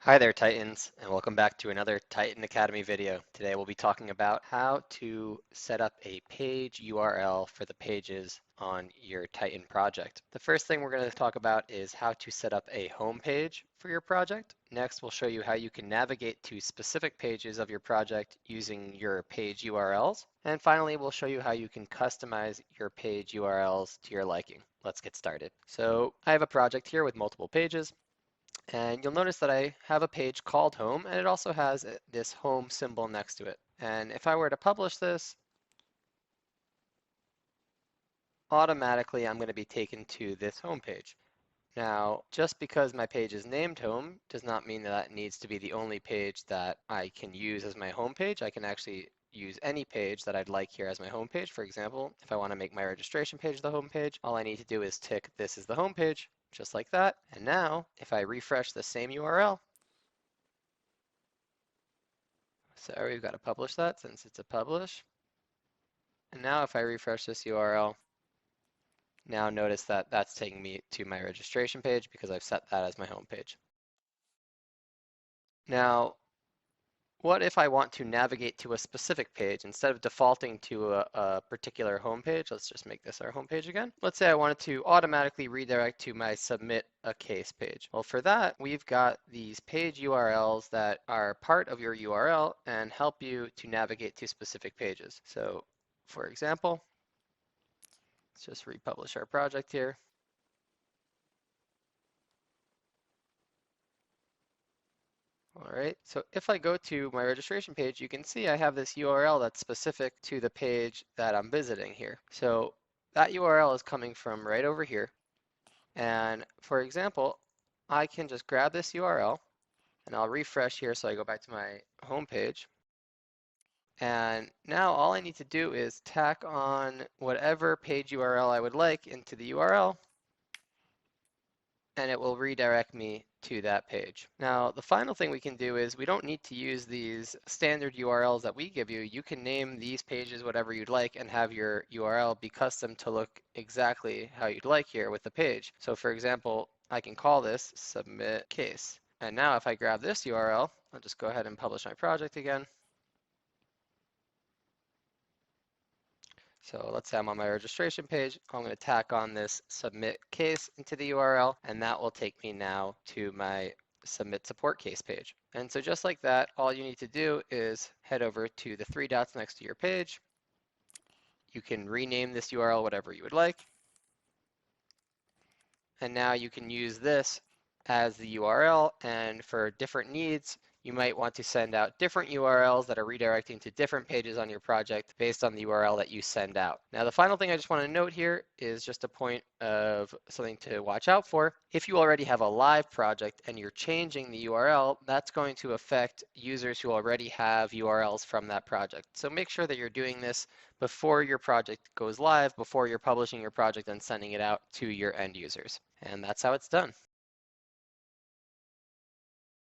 Hi there, Titans, and welcome back to another Titan Academy video. Today we'll be talking about how to set up a page URL for the pages on your Titan project. The first thing we're going to talk about is how to set up a home page for your project. Next, we'll show you how you can navigate to specific pages of your project using your page URLs. And finally, we'll show you how you can customize your page URLs to your liking. Let's get started. So I have a project here with multiple pages. And you'll notice that I have a page called home, and it also has this home symbol next to it. And if I were to publish this, automatically I'm going to be taken to this home page. Now, just because my page is named home does not mean that it needs to be the only page that I can use as my home page. I can actually use any page that I'd like here as my home page. For example, if I want to make my registration page the home page, all I need to do is tick this is the home page, just like that. And now, if I refresh the same URL, sorry, we've got to publish that since it's a publish. And now if I refresh this URL, now notice that that's taking me to my registration page because I've set that as my home page. Now, what if I want to navigate to a specific page instead of defaulting to a particular home page? Let's just make this our home page again. Let's say I wanted to automatically redirect to my submit a case page. Well, for that, we've got these page URLs that are part of your URL and help you to navigate to specific pages. So for example, let's just republish our project here. All right, so if I go to my registration page, you can see I have this URL that's specific to the page that I'm visiting here. So that URL is coming from right over here. And for example, I can just grab this URL and I'll refresh here so I go back to my home page. And now all I need to do is tack on whatever page URL I would like into the URL, and it will redirect me to that page. Now, the final thing we can do is we don't need to use these standard URLs that we give you. You can name these pages whatever you'd like and have your URL be custom to look exactly how you'd like here with the page. So for example, I can call this submit case. And now if I grab this URL, I'll just go ahead and publish my project again. So let's say I'm on my registration page. I'm going to tack on this submit case into the URL, and that will take me now to my submit support case page. And so just like that, all you need to do is head over to the three dots next to your page. You can rename this URL whatever you would like. And now you can use this as the URL, and for different needs, you might want to send out different URLs that are redirecting to different pages on your project based on the URL that you send out. Now, the final thing I just want to note here is just a point of something to watch out for. If you already have a live project and you're changing the URL, that's going to affect users who already have URLs from that project. So make sure that you're doing this before your project goes live, before you're publishing your project and sending it out to your end users. And that's how it's done.